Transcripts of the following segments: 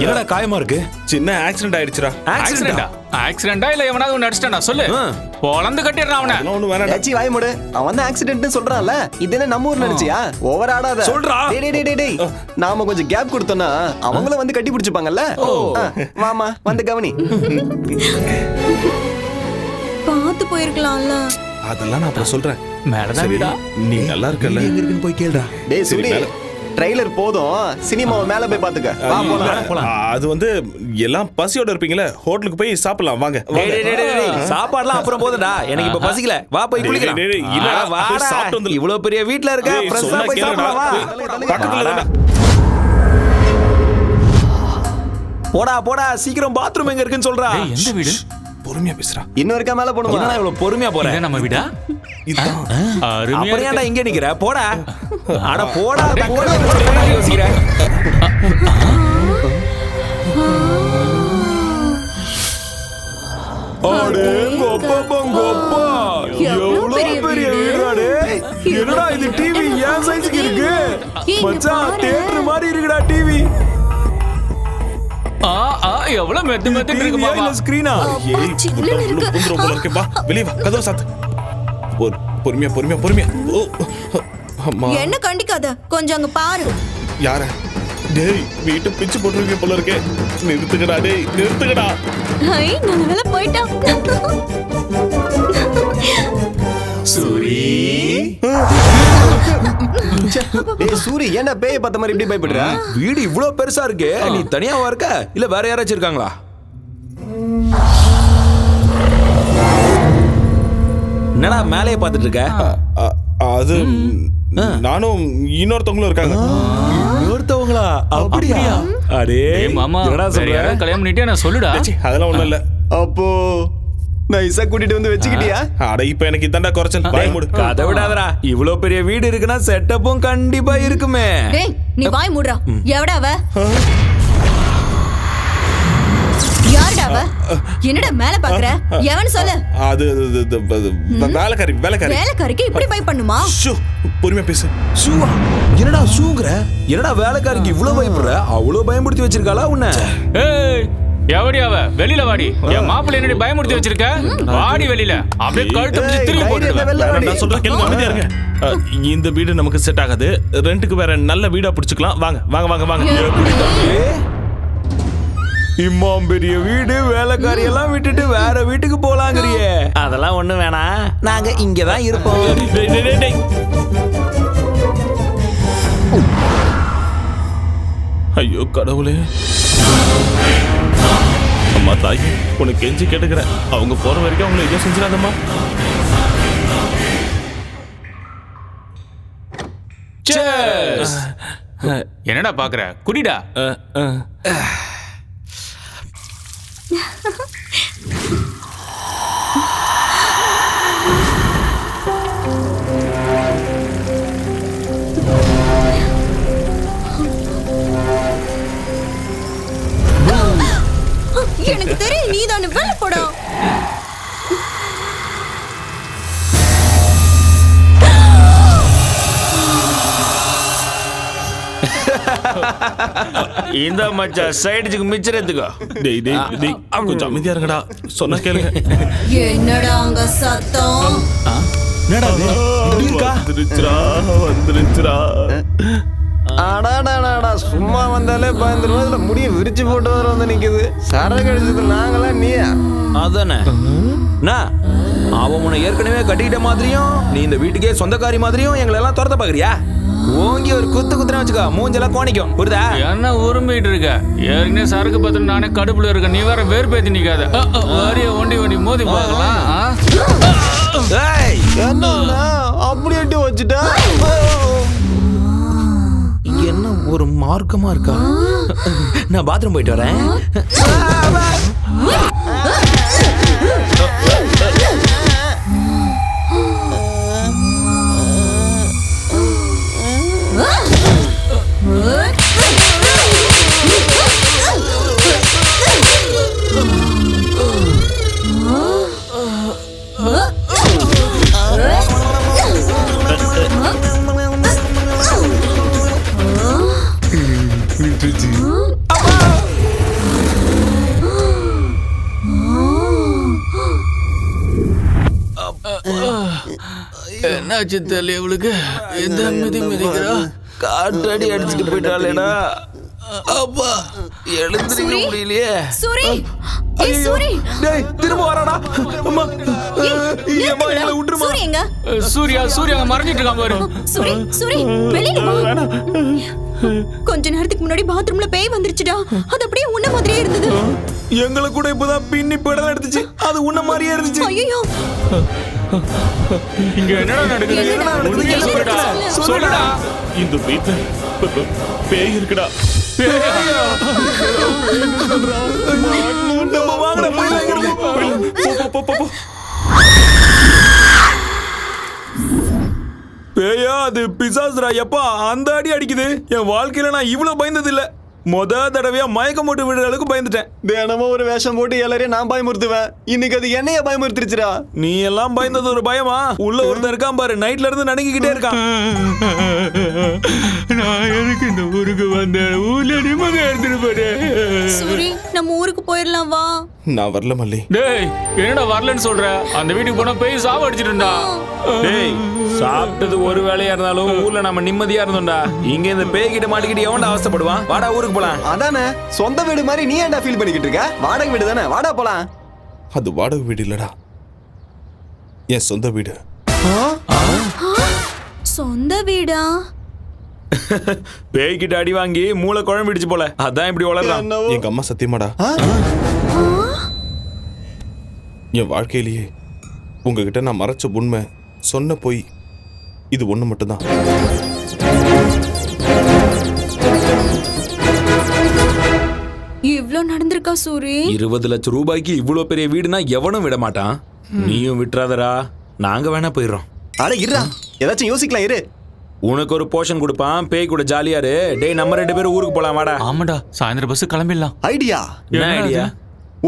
என்னடா காயமா இருக்கு? சின்ன ஆக்சிடென்ட் ஆயிடுச்சுடா. ஆக்சிடென்டா இல்ல எவனாவது ஒன்னு அடிச்சிட்டானா சொல்லு. பொளந்து கட்டிடுறான் அவனை. ஒண்ணு வேணாம். ஏச்சி வாய் மூடு. அவன் தான் ஆக்சிடென்ட்னு சொல்றான்ல. இது என்ன நம்ம ஊர் நினைச்சியா? ஓவர் ஆடாத. சொல்றா. டேய். நாம கொஞ்சம் கேப் கொடுத்தோம்னா அவங்களும் வந்து கட்டி பிடிச்சுப்பாங்கல்ல. வாமா வந்து கவனி. பாத்து போயிருக்கலாம்ல. அதெல்லாம் நான் அப்புறம் சொல்றேன். மேலதான் வீடா. நீ நல்லா இருக்கல. எங்க இருக்குன்னு போய் கேளுடா. டேய் சுடி. ட்ரைலர் போதும். சினிமாவை மேல போய் பாத்துக்க. வா போலாம். அது வந்து எல்லாம் பசியோட இருப்பீங்களே. ஹோட்டலுக்கு போய் சாப்பிடலாம் வாங்க. சாப்பாடுலாம் அப்புறம் போதுடா. எனக்கு இப்ப பசிக்கல. வா போய் குளிக்கலாம். இவ்வளவு பெரிய வீட்ல இருக்க. பிரஸ்ஸா போய் சாப்பிடலாம் வா. பக்கத்துல தான். போடா சீக்கிரம் பாத்ரூம் எங்க இருக்குன்னு சொல்றா. எந்த வீடு? பொறுமையா பேசுறா. இன்னொருக்கா மேல போணுமா? என்னடா இவ்வளவு பொறுமையா போற? நம்ம வீடா? அருமையா அப்புறம் ஏன்டா இங்க நிக்கிற? போடா. அட போடா. யோசிக்கிற. எவ்வளவு பெரிய வீடு. என்னடா இது டிவி ஏன் சைஸ்க்கு இருக்கு? மச்சான் தியேட்டர் மாதிரி இருக்குடா டிவி. எவ்வளவு மெத்து இருக்கு மாமா. ஸ்கிரீனா? போல இருக்கு. வா வெளிய வா. கதவு சாத்து. பொறுமையா. அம்மா. என்ன கண்டிக்காத. கொஞ்சம் அங்க பாரு. யார? டேய் வீட்டு பிச்சு போட்டுருக்கீங்க போல இருக்கே. நிறுத்துங்கடா டேய். நிறுத்துங்கடா. நல்ல போய்டா. சூரி. டேய் சூரி ஏன்டா பேய பார்த்த மாதிரி இப்படி பயப்படுற? வீடு இவ்வளவு பெருசா இருக்கு. நீ தனியாவா இருக்க? இல்ல வேற யாராச்சும் இருக்காங்களா? என்னடா மேலே பார்த்துட்டு இருக்க? அது நானும் இன்னொருத்தவங்களும் இருக்காங்க. இன்னொருத்தவங்களா? அப்படியா? அடே மாமா என்னடா சொல்ற? கல்யாணம் பண்ணிட்டே நான் சொல்லுடா. அதெல்லாம் ஒண்ணும் இல்ல. அப்போ நைஸா கூட்டிட்டு வந்து வச்சுக்கிட்டியா? அட இப்ப எனக்கு இதாண்டா குறைச்சல். வாய் மூடு. கதை விடாதடா. இவ்வளவு பெரிய வீடு இருக்குன்னா செட்டப்பும் கண்டிப்பா இருக்குமே. டேய் நீ வாய் மூடுடா. எவடா அவ? யாருடா அவ? என்னடா மேல பாக்குற? எவன் சொல்லு. அது வேலைக்காரி. வேலைக்காரிக்கு இப்படி பை பண்ணுமா? பொறுமையா பேசு. ஷூவா? என்னடா ஷூங்கற? என்னடா வேலைக்காரிக்கு இவ்வளவு பயப்படுற? அவ்வளவு பயமுறுத்தி வச்சிருக்காளா உன்னை? ஏய் எவடி அவ? வெளியில வாடி. என் மாப்பிள்ளை என்னடி பயமுறுத்தி வச்சிருக்க? வாடி வெளியில. அப்படியே கழுத்து பிடிச்சு திரும்பி போட்டுடுவேன். நான் சொல்ற கேளுங்க, அமைதியா இருங்க. இந்த வீடு நமக்கு செட் ஆகாது. ரெண்டுக்கு வேற நல்ல வீடா பிடிச்சுக்கலாம். வாங்க. இம்மாம் பெரிய வீடு வேலைக்காரி எல்லாம் விட்டுட்டு வேற வீட்டுக்கு போலாங்கறியே. அதெல்லாம் ஒண்ணு வேணாம். நாங்க இங்கதான் இருப்போம். ஐயோ கடவுளே. அம்மா தாய் உனக்கு கெஞ்சி கேட்டுக்கிறேன். அவங்க போற வரைக்கும் அவங்களை எதுவும் செஞ்சிடாதம்மா. என்னடா பாக்குற? குடிடா. எனக்கு தெரியும் நீதானே. வெளில போடா. இந்த மச்சா சைடுக்கு மிச்சறதுக்கு. டேய் கொஞ்சம் அமைதியா இருங்கடா. சொன்னா கேளுங்க. என்னடா அங்க சத்தம்? என்னடா வந்துருச்சுடா. அடாடாடாடா சும்மா வந்தாலே பயந்துருவோம். இதுல முடிய விரிச்சு போட்டு வர வந்து நிக்குது. சரக்கு அடிச்சது நாங்களா நீயா? அதானே. அவன் உன்னை ஏற்கனவே கட்டிக்கிட்ட மாதிரியும் நீ இந்த வீட்டுக்கே சொந்தக்காரி மாதிரியும் எங்களை எல்லாம் துரத்த பாக்குறியா? ஓங்கி ஒரு குத்துனா வச்சுக்கோ மூஞ்செல்லாம் கோணிக்கும். புரியுதா? என்ன உரும்பிட்டு இருக்க? ஏற்கனவே சரக்கு பத்திர நானே கடுப்புல இருக்க. நீ வேற வேர்பேத்தி நிக்காத. ஒண்டி மோதி பார்க்கலாம். என்ன அப்படி எட்டி வச்சுட்டா? என்ன ஒரு மார்க்கமா இருக்கா? நான் பாத்ரூம் போயிட்டு வரேன். என்னாச்சு தெரியல இவளுக்கு எந்த மிதிக்கிறா காற்றடி அடிச்சுட்டு போயிட்டாளேடா. அப்பா எழுந்திருக்க முடியலையே. சூரி ஏய் சூரி டேய் திரும்ப வராடா. அம்மா ஏம்மா எங்களை விட்டுருமா. சூரி எங்க சூர்யா மறைஞ்சிட்டு இருக்கான் பாரு. சூரி வெளியில வா. கொஞ்ச நேரத்துக்கு முன்னாடி பாத்ரூம்ல பேய் வந்துருச்சுடா. அது அப்படியே உன்ன மாதிரியே இருந்தது. எங்களை கூட இப்பதான் பின்னி படம் எடுத்துச்சு. அது உன்ன மாதிரியே இருந்துச்சு. ஐயோ இங்க என்னடா நடக்குது? என்னடா நடக்குது? உண்மையை சொல்லுடா. சொல்லுடா. இந்த வீட்டுல பேய் இருக்குடா. நம்ம வாங்கடா போயிடலாம் இங்கிருந்து. போ. பேயா அது பிசாசுடா. எப்பா அந்த அடி அடிக்குது. என் வாழ்க்கையில நான் இவ்வளவு பயந்தது இல்ல. தடவையா மயக்கம் போட்டு விடுற அளவுக்கு பயந்துட்டேன். தினமும் ஒரு வேஷம் போட்டு எல்லாரையும் நான் பயமுறுத்துவேன். இன்னைக்கு அது என்னைய பயமுறுத்திருச்சுடா. நீ எல்லாம் பயந்தது ஒரு பயமா? உள்ள ஒருத்தன் இருக்கான் பாரு, நைட்ல இருந்து நடுங்கிக்கிட்டே இருக்கான். நான் எதுக்கு இந்த ஊருக்கு வந்தேன்? ஊர்ல நிம்மதி எடுத்துட்டு போறேன். சூரி நம்ம ஊருக்கு போயிடலாம் வா. நான் வரல மல்லி. டேய் என்னடா வரலன்னு சொல்ற? அந்த வீட்டுக்கு போனா பேய் சாவ அடிச்சிட்டுடா. டேய் சாப்பிட்டது ஒரு வேலையா இருந்தாலும் ஊர்ல நம்ம நிம்மதியா இருந்தோம்டா. இங்க இந்த பேய்கிட்ட மாட்டிக்கிட்டு எவன்டா அவஸ்தைப்படுவான்? வாடா ஊருக்கு போலாம். அதானே சொந்த வீடு மாதிரி நீ ஏன்டா ஃபீல் பண்ணிக்கிட்டு இருக்க? வாடகை வீடு தானே, வாடா போலாம். அது வாடகை வீடு இல்லடா, என் சொந்த வீடு. சொந்த வீடா? பேய்கிட்ட அடி வாங்கி மூளை குழம்பிடுச்சு போல, அதான் இப்படி வளர்றான். எங்க அம்மா சத்தியமாடா, என் வாழ்க்கையிலேயே உங்ககிட்ட நான் மறைச்ச உண்மை, சொன்ன பொய் இது ஒண்ணு மட்டும்தான். இவ்ளோ நடந்திருக்கா சூரி? 20 லட்சம் ரூபாய்க்கு இவ்வளவு பெரிய வீடுனா எவனும் விட மாட்டான். நீயும் விட்டுறாதடா, நாங்க வேணா போயிடுறோம். அட இருடா, ஏதாச்சும் யோசிக்கலாம் இரு. உனக்கு ஒரு போர்ஷன் கொடுப்பான், பேய் கூட ஜாலியாரு. டேய் நம்ம 2 பேரும் ஊருக்கு போலாம் வாடா. ஆமாடா, சாயந்தரம் பஸ் கிளம்பிடலாம். ஐடியா என்ன ஐடியா?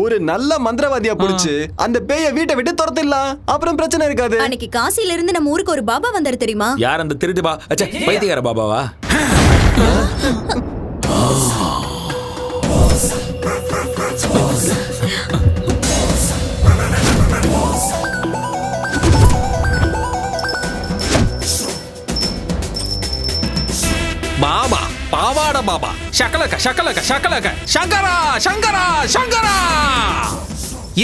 ஒரு நல்ல மந்திரவாதியா புடிச்சு அந்த பேய வீட்டை விட்டு துரத்திடலாம். அப்புறம் பிரச்சனை இருக்காது. அன்னைக்கு காசில இருந்து நம்ம ஊருக்கு ஒரு பாபா வந்தாரு தெரியுமா? யார் அந்த திருட்டு பா? அச்சா பைத்தியக்கார பாபாவா? பாபா பாவாட பாபா ஷக்கலக்க ஷக்கலக்க ஷக்கலக்க சங்கரா சங்கரா சங்கரா.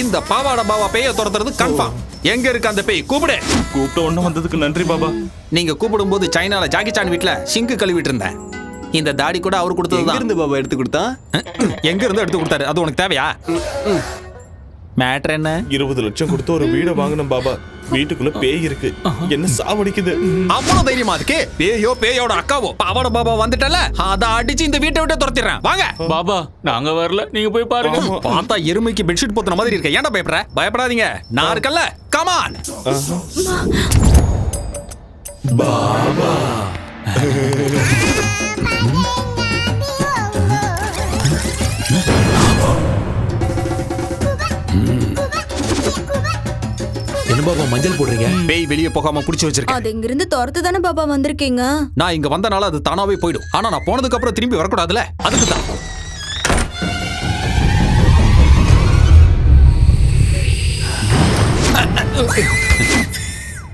இந்த பாவாட பாபா பேய துரத்துறது கன்ஃபார்ம். எங்க இருக்கு அந்த பேய்? கூப்பிடு. கூப்பிட்ட ஒண்ணு வந்ததுக்கு நன்றி பாபா. நீங்க கூப்பிடும் போது சைனால ஜாக்கி சான் வீட்ல சிங்கு கழுவிட்டு இருந்தேன். இந்த தாடி கூட அவர் கொடுத்ததுதான். இருந்து பாபா எடுத்து கொடுத்தா? எங்க இருந்து எடுத்து கொடுத்தாரு? அது உனக்கு தேவையா? மேட்டர் என்ன? 20 லட்சம் கொடுத்து ஒரு வீடை வாங்கணும் பாபா. வீட்டுக்குள்ள பேய் இருக்கு, என்ன சாவடிக்குது. அவ்வளவு தைரியமா அதுக்கு? பேயோ பேயோட அக்காவோ பாவாட பாபா வந்துட்டல, அத அடிச்சு இந்த வீட்டை விட்டு துரத்திடுறேன். வாங்க பாபா, நாங்க வரல, நீங்க போய் பாருங்க. பார்த்தா எருமைக்கு பெட்ஷீட் போத்துன மாதிரி இருக்க. ஏன்டா பயப்படுற? பயப்படாதீங்க, நான் இருக்கல்ல. கமான் பாபா. என்ன பாபா மஞ்சள் போடுறீங்க? பேய் வெளியே போகாம புடிச்சு வச்சிருக்கேன். அது இங்க இருந்து துரத்து தானே பாபா வந்திருக்கீங்க. நான் இங்க வந்தனால அது தானாவே போயிடும். ஆனா நான் போனதுக்கு அப்புறம் திரும்பி வரக்கூடாதுல, அதுக்கு தான்.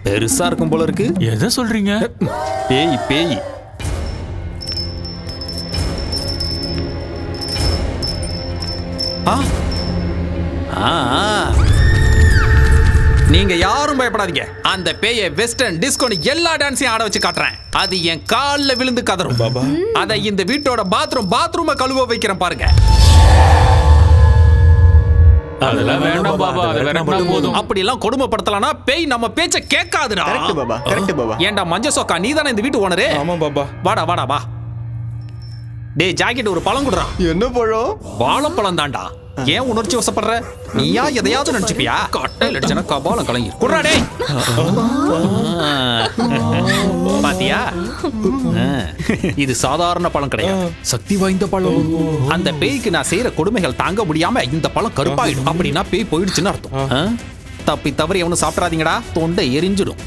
பெருசா இருக்கும் போல இருக்கு. எதை சொல்றீங்க? பேய் பேய். நீங்க யாரும் பயப்படாதீங்க. அந்த பேய வெஸ்டர்ன் டிஸ்கோன்னு எல்லா டான்ஸையும் ஆட வச்சு காட்டுறேன். அது என் கால்ல விழுந்து கதறும் பாபா. அத இந்த வீட்டோட பாத்ரூம கழுவ வைக்கிறேன் பாருங்க. அதெல்லாம் வேண்டாம் பாபா, அது வேணா போதும். அப்படி எல்லாம் கொடுமைப்படுத்தலாம்னா பேய் நம்ம பேச்ச கேட்காதுடா. கரெக்ட் பாபா, கரெக்ட் பாபா. ஏன்டா மஞ்ச சொக்கா, நீதானே இந்த வீட்டு ஓனரு? ஆமா பாபா. வாடா வாடா வா. டேய் ஜாக்கெட் ஒரு பழம் குடுறா. என்ன பழம்? வாழைப்பழம் தான்டா. ஏன் உணர்ச்சி வசப்படுற? நீயா எதையாவது நினைச்சுப்பியா? கட்டையில் அடிச்சனா கபாலம் கலங்கி குடுறா. டேய் பாத்தியா, இது சாதாரண பழம் கிடையாது, சக்தி வாய்ந்த பழம். அந்த பேய்க்கு நான் செய்யற கொடுமைகள் தாங்க முடியாம இந்த பழம் கருப்பாயிடும். அப்படின்னா பேய் போயிடுச்சுன்னு அர்த்தம். தப்பி தவறி எவனும் சாப்பிடாதீங்கடா, தொண்டை எரிஞ்சிடும்.